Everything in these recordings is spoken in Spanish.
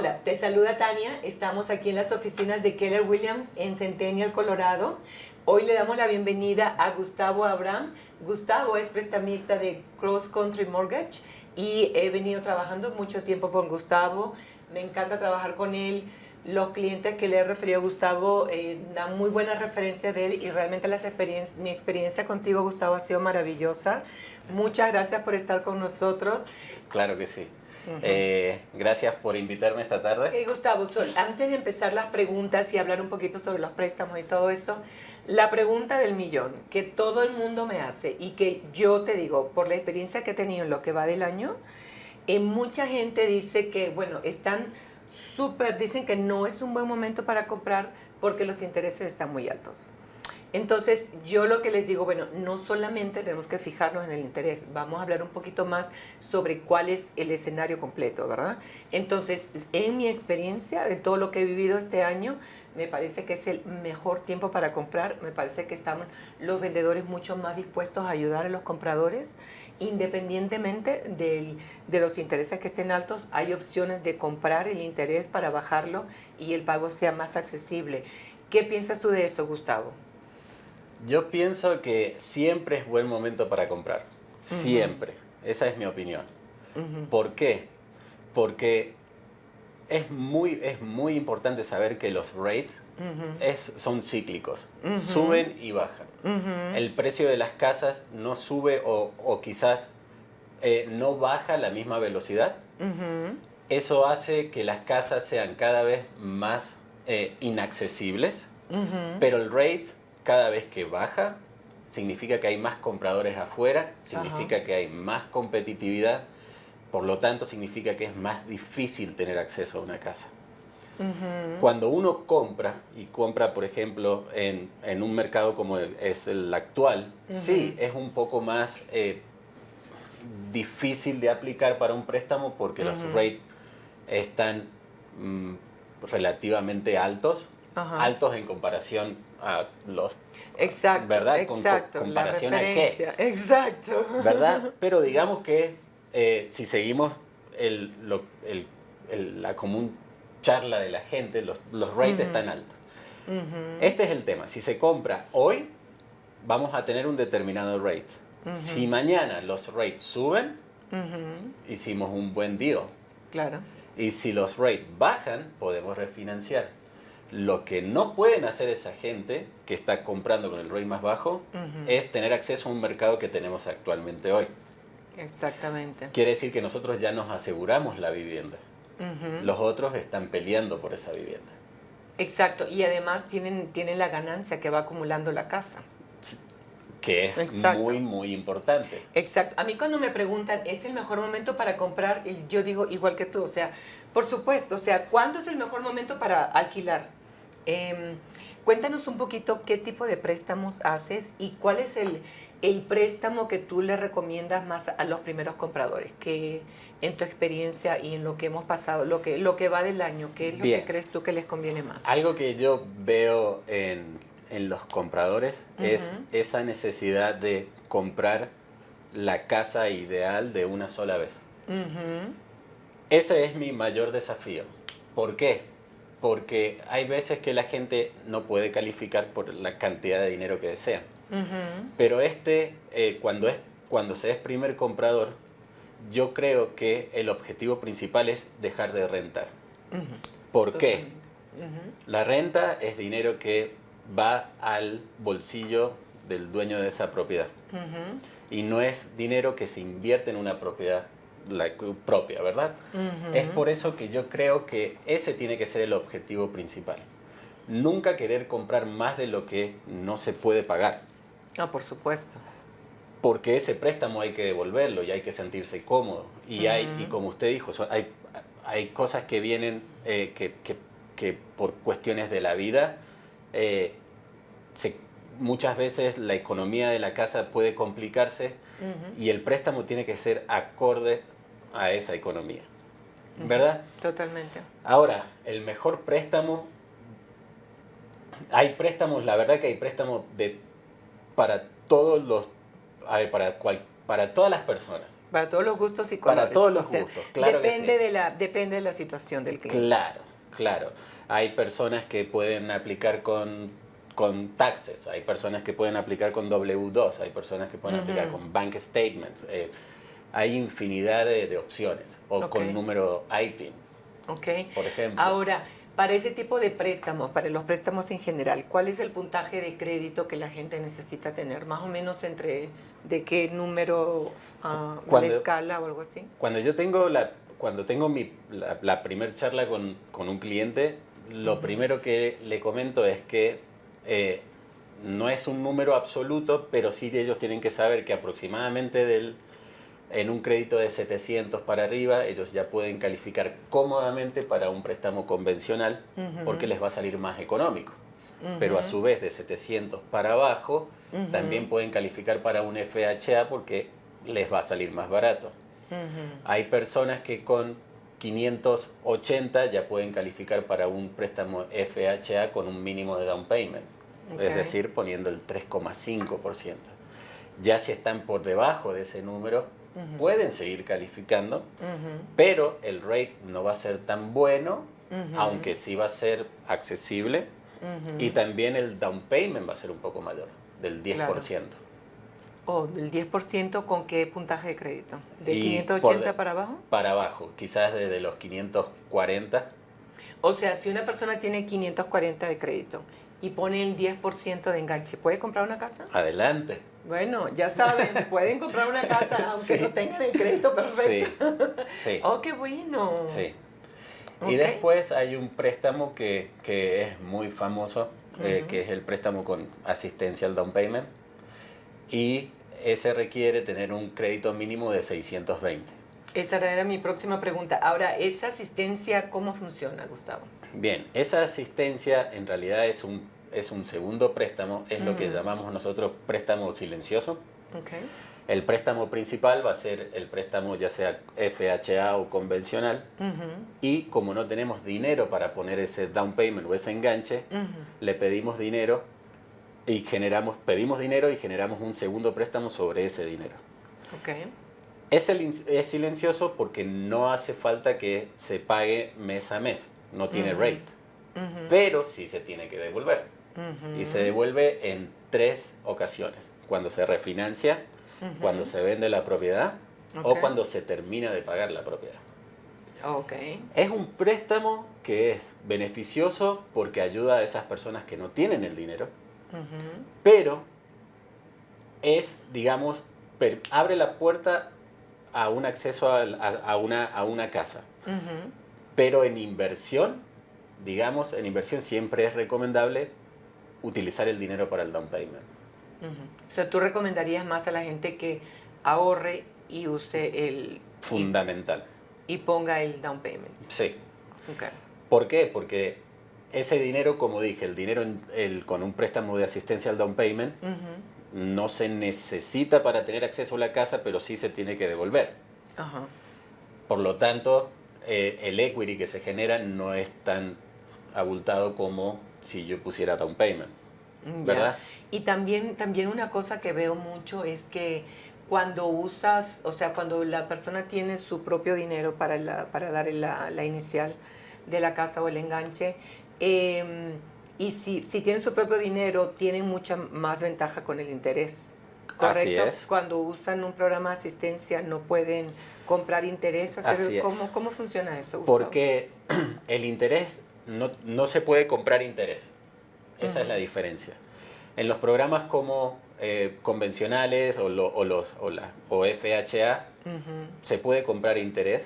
Hola, te saluda Tania. Estamos aquí en las oficinas de Keller Williams en Centennial, Colorado. Hoy le damos la bienvenida a Gustavo Abraham. Gustavo es prestamista de Cross Country Mortgage y he venido trabajando mucho tiempo con Gustavo. Me encanta trabajar con él. Los clientes que le he referido a Gustavo dan muy buenas referencias de él y realmente mi experiencia contigo, Gustavo, ha sido maravillosa. Muchas gracias por estar con nosotros. Claro que sí. Gracias por invitarme esta tarde. Gustavo, antes de empezar las preguntas y hablar un poquito sobre los préstamos y todo eso, la pregunta del millón que todo el mundo me hace y que yo te digo, por la experiencia que he tenido en lo que va del año, mucha gente dice que, bueno, dicen que no es un buen momento para comprar porque los intereses están muy altos. Entonces, yo lo que les digo, bueno, no solamente tenemos que fijarnos en el interés, vamos a hablar un poquito más sobre cuál es el escenario completo, ¿verdad? Entonces, en mi experiencia de todo lo que he vivido este año, me parece que es el mejor tiempo para comprar, me parece que están los vendedores mucho más dispuestos a ayudar a los compradores, independientemente de los intereses que estén altos, hay opciones de comprar el interés para bajarlo y el pago sea más accesible. ¿Qué piensas tú de eso, Gustavo? Yo pienso que siempre es buen momento para comprar. Siempre. Esa es mi opinión. ¿Por qué? Porque es muy importante saber que los rates son cíclicos. Suben y bajan. El precio de las casas no sube o quizás no baja a la misma velocidad. Eso hace que las casas sean cada vez más inaccesibles, pero el rate cada vez que baja significa que hay más compradores afuera, significa que hay más competitividad, por lo tanto significa que es más difícil tener acceso a una casa. Cuando uno compra, y compra por ejemplo en un mercado como es el actual, sí, es un poco más difícil de aplicar para un préstamo porque los rates están relativamente altos, altos en comparación a los... Exacto, ¿verdad? exacto. Con comparación la a qué, exacto. ¿verdad? Pero digamos que si seguimos la común charla de la gente, los rates están altos. Este es el tema. Si se compra hoy, vamos a tener un determinado rate. Si mañana los rates suben, hicimos un buen deal. Claro. Y si los rates bajan, podemos refinanciar. Lo que no pueden hacer esa gente que está comprando con el rate más bajo es tener acceso a un mercado que tenemos actualmente hoy. Exactamente. Quiere decir que nosotros ya nos aseguramos la vivienda. Los otros están peleando por esa vivienda. Exacto. Y además tienen la ganancia que va acumulando la casa. Que es Exacto. muy importante. Exacto. A mí cuando me preguntan, ¿es el mejor momento para comprar? Yo digo igual que tú, o sea, por supuesto, o sea, ¿cuándo es el mejor momento para alquilar? Cuéntanos un poquito qué tipo de préstamos haces y cuál es el préstamo que tú le recomiendas más a los primeros compradores, que en tu experiencia y en lo que hemos pasado, lo que va del año, ¿qué es lo que crees tú que les conviene más? Algo que yo veo en los compradores es esa necesidad de comprar la casa ideal de una sola vez. Ese es mi mayor desafío. ¿Por qué? Porque hay veces que la gente no puede calificar por la cantidad de dinero que desea. Pero cuando se es primer comprador, yo creo que el objetivo principal es dejar de rentar. ¿Por qué? La renta es dinero que va al bolsillo del dueño de esa propiedad. Y no es dinero que se invierte en una propiedad propia, ¿verdad? Es por eso que yo creo que ese tiene que ser el objetivo principal. Nunca querer comprar más de lo que no se puede pagar. Ah, por supuesto. Porque ese préstamo hay que devolverlo y hay que sentirse cómodo. Y como usted dijo, hay cosas que vienen que por cuestiones de la vida, muchas veces la economía de la casa puede complicarse y el préstamo tiene que ser acorde a esa economía, ¿verdad? Totalmente. Ahora, el mejor préstamo, hay préstamos, la verdad que hay préstamos para todos los, para todas las personas. Para todos los gustos y colores. Para todos los O sea, gustos, claro que sí. Depende de la situación del cliente. Claro, claro. Hay personas que pueden aplicar con taxes, hay personas que pueden aplicar con W2, hay personas que pueden aplicar con bank statements. Hay infinidad de opciones, o con número ITIN, por ejemplo. Ahora, para ese tipo de préstamos, para los préstamos en general, ¿cuál es el puntaje de crédito que la gente necesita tener? Más o menos entre de qué número de escala o algo así. Cuando tengo la primer charla con un cliente, lo primero que le comento es que no es un número absoluto, pero sí ellos tienen que saber que aproximadamente en un crédito de 700 para arriba, ellos ya pueden calificar cómodamente para un préstamo convencional porque les va a salir más económico. Pero a su vez de 700 para abajo, también pueden calificar para un FHA porque les va a salir más barato. Hay personas que con 580 ya pueden calificar para un préstamo FHA con un mínimo de down payment, es decir, poniendo el 3,5%. Ya si están por debajo de ese número, pueden seguir calificando, pero el rate no va a ser tan bueno, aunque sí va a ser accesible, y también el down payment va a ser un poco mayor, del 10%. Claro. Oh, ¿del 10% con qué puntaje de crédito? ¿De 580 para abajo? Para abajo, quizás desde los 540. O sea, si una persona tiene 540 de crédito y pone el 10% de enganche, ¿puede comprar una casa? Adelante. Bueno, ya saben, pueden comprar una casa aunque no tengan el crédito perfecto. Sí. Oh, qué bueno. Sí. Y después hay un préstamo que es muy famoso, que es el préstamo con asistencia al down payment. Y ese requiere tener un crédito mínimo de 620. Esa era mi próxima pregunta. Ahora, ¿esa asistencia cómo funciona, Gustavo? Bien, esa asistencia en realidad es un segundo préstamo, es lo que llamamos nosotros préstamo silencioso. El préstamo principal va a ser el préstamo ya sea FHA o convencional, y como no tenemos dinero para poner ese down payment o ese enganche, le pedimos dinero y pedimos dinero y generamos un segundo préstamo sobre ese dinero. Es silencioso porque no hace falta que se pague mes a mes, no tiene rate, pero sí se tiene que devolver. Y se devuelve en 3 ocasiones: cuando se refinancia, cuando se vende la propiedad o cuando se termina de pagar la propiedad. Es un préstamo que es beneficioso porque ayuda a esas personas que no tienen el dinero, pero es, digamos, abre la puerta a un acceso a una casa. Pero en inversión, digamos, siempre es recomendable utilizar el dinero para el down payment. O sea, ¿tú recomendarías más a la gente que ahorre y use el... Fundamental. Y ponga el down payment? Sí. ¿Por qué? Porque ese dinero, como dije, el dinero con un préstamo de asistencia al down payment no se necesita para tener acceso a la casa, pero sí se tiene que devolver. Por lo tanto, el equity que se genera no es tan abultado como si yo pusiera down payment, ¿verdad? Y también una cosa que veo mucho es que cuando usas, o sea, cuando la persona tiene su propio dinero para dar la inicial de la casa o el enganche, y si tienen su propio dinero, tienen mucha más ventaja con el interés, ¿correcto? Así es. Cuando usan un programa de asistencia no pueden comprar interés. ¿Cómo funciona eso, Gustavo? Porque el interés, no se puede comprar interés. Esa es la diferencia. En los programas como convencionales o FHA, se puede comprar interés.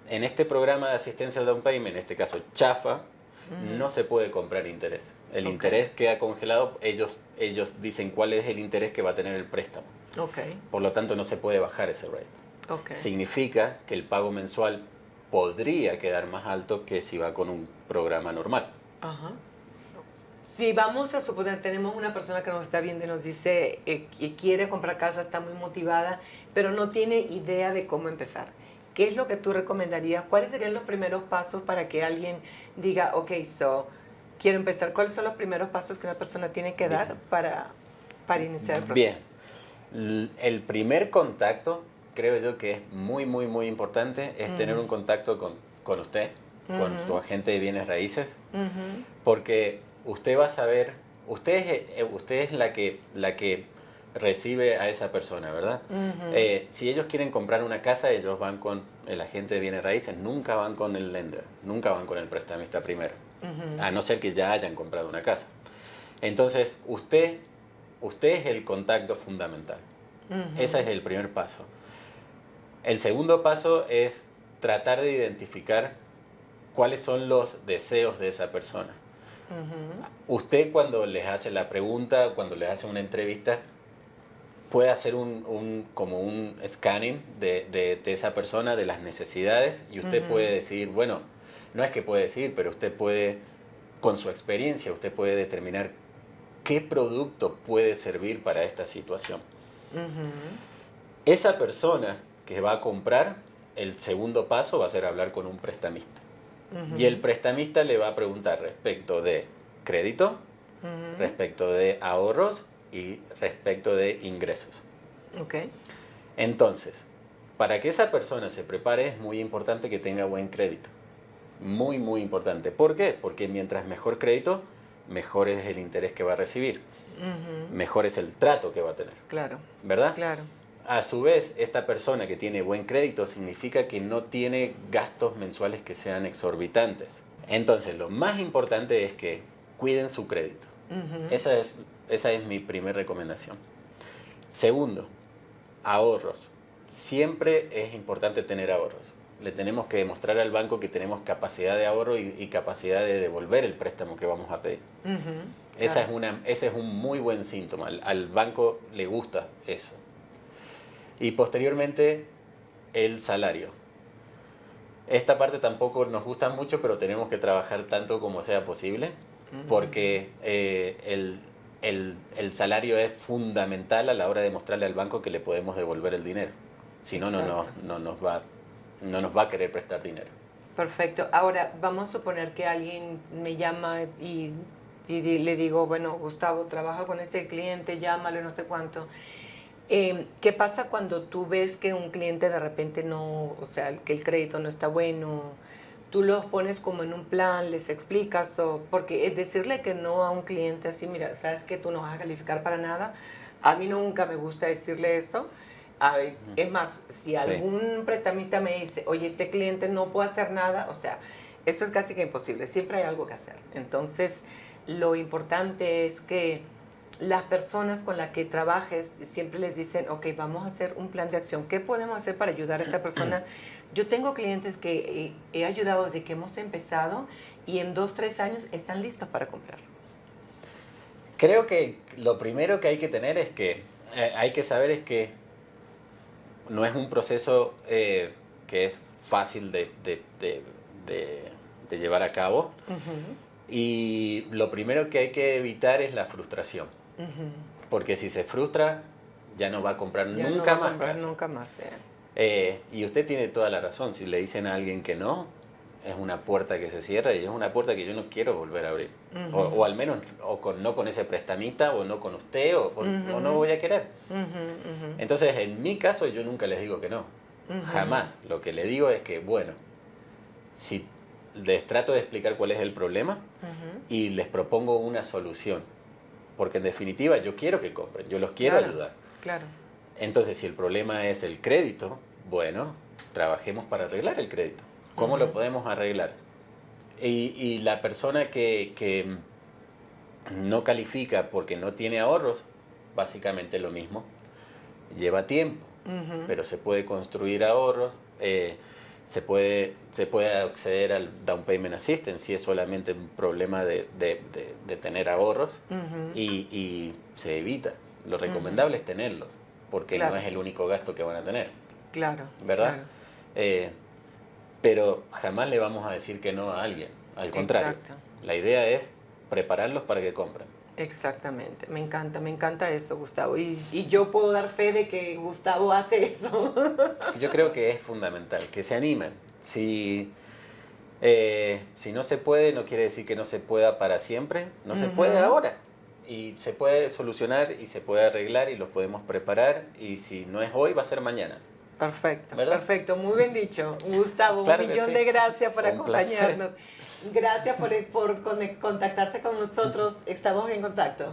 En este programa de asistencia al down payment, en este caso CHAFA, no se puede comprar interés. El interés queda congelado, ellos dicen cuál es el interés que va a tener el préstamo. Por lo tanto, no se puede bajar ese rate. Significa que el pago mensual podría quedar más alto que si va con un programa normal. Si vamos a suponer, tenemos una persona que nos está viendo y nos dice que quiere comprar casa, está muy motivada, pero no tiene idea de cómo empezar. ¿Qué es lo que tú recomendarías? ¿Cuáles serían los primeros pasos para que alguien diga, quiero empezar? ¿Cuáles son los primeros pasos que una persona tiene que dar para iniciar el proceso? Bien, el primer contacto creo yo que es muy, muy, muy importante es tener un contacto con usted, con su agente de bienes raíces, porque usted va a saber, usted es la que recibe a esa persona, ¿verdad? Si ellos quieren comprar una casa, ellos van con el agente de bienes raíces, nunca van con el lender, nunca van con el prestamista primero, a no ser que ya hayan comprado una casa. Entonces, usted es el contacto fundamental. Ese es el primer paso. El segundo paso es tratar de identificar cuáles son los deseos de esa persona. Usted, cuando les hace la pregunta, cuando les hace una entrevista, puede hacer como un scanning de esa persona, de las necesidades, y usted puede decir, bueno, no es que puede decir, pero usted puede, con su experiencia, usted puede determinar qué producto puede servir para esta situación. Esa persona que va a comprar, el segundo paso va a ser hablar con un prestamista. Y el prestamista le va a preguntar respecto de crédito, respecto de ahorros y respecto de ingresos. Okay. Entonces, para que esa persona se prepare es muy importante que tenga buen crédito. Muy, muy importante. ¿Por qué? Porque mientras mejor crédito, mejor es el interés que va a recibir. Mejor es el trato que va a tener. Claro. ¿Verdad? Claro. A su vez, esta persona que tiene buen crédito significa que no tiene gastos mensuales que sean exorbitantes. Entonces, lo más importante es que cuiden su crédito. Esa es mi primera recomendación. Segundo, ahorros. Siempre es importante tener ahorros. Le tenemos que demostrar al banco que tenemos capacidad de ahorro y capacidad de devolver el préstamo que vamos a pedir. Ese es un muy buen síntoma. Al banco le gusta eso. Y posteriormente, el salario. Esta parte tampoco nos gusta mucho, pero tenemos que trabajar tanto como sea posible, porque el salario es fundamental a la hora de mostrarle al banco que le podemos devolver el dinero. Si no, no nos va a querer prestar dinero. Perfecto. Ahora, vamos a suponer que alguien me llama y le digo, bueno, Gustavo, trabaja con este cliente, llámalo, no sé cuánto. ¿Qué pasa cuando tú ves que un cliente de repente no, o sea, que el crédito no está bueno? Tú los pones como en un plan, les explicas, porque decirle que no a un cliente así, mira, sabes que tú no vas a calificar para nada, a mí nunca me gusta decirle eso. Es más, si algún prestamista me dice, oye, este cliente no puede hacer nada, o sea, eso es casi que imposible, siempre hay algo que hacer. Entonces, lo importante es que las personas con las que trabajes siempre les dicen, ok, vamos a hacer un plan de acción. ¿Qué podemos hacer para ayudar a esta persona? Yo tengo clientes que he ayudado desde que hemos empezado y en 2, 3 años están listos para comprarlo. Creo que lo primero que hay que tener es que, hay que saber es que no es un proceso que es fácil de llevar a cabo. Y lo primero que hay que evitar es la frustración. Porque si se frustra, ya no va a comprar nunca más. Nunca más. Y usted tiene toda la razón. Si le dicen a alguien que no, es una puerta que se cierra y es una puerta que yo no quiero volver a abrir. O al menos no con ese prestamista, o no con usted, o no voy a querer. Entonces, en mi caso, yo nunca les digo que no. Jamás. Lo que le digo es que, bueno, si les trato de explicar cuál es el problema y les propongo una solución. Porque en definitiva yo quiero que compren, yo los quiero ayudar. Claro. Entonces, si el problema es el crédito, bueno, trabajemos para arreglar el crédito. ¿Cómo lo podemos arreglar? Y la persona que no califica porque no tiene ahorros, básicamente lo mismo. Lleva tiempo, pero se puede construir ahorros. Se puede acceder al Down Payment Assistance si es solamente un problema de tener ahorros y se evita. Lo recomendable es tenerlos, porque no es el único gasto que van a tener. Claro. ¿Verdad? Claro. Pero jamás le vamos a decir que no a alguien. Al contrario, la idea es prepararlos para que compren. Exactamente, me encanta eso, Gustavo. Y yo puedo dar fe de que Gustavo hace eso. Yo creo que es fundamental, que se animen. Si no se puede, no quiere decir que no se pueda para siempre, no se puede ahora. Y se puede solucionar y se puede arreglar y los podemos preparar. Y si no es hoy, va a ser mañana. Perfecto, ¿Verdad? perfecto. Muy bien dicho. Gustavo, Claro un que millón sí. de gracias por Un placer. acompañarnos. Gracias por contactarse con nosotros. Estamos en contacto.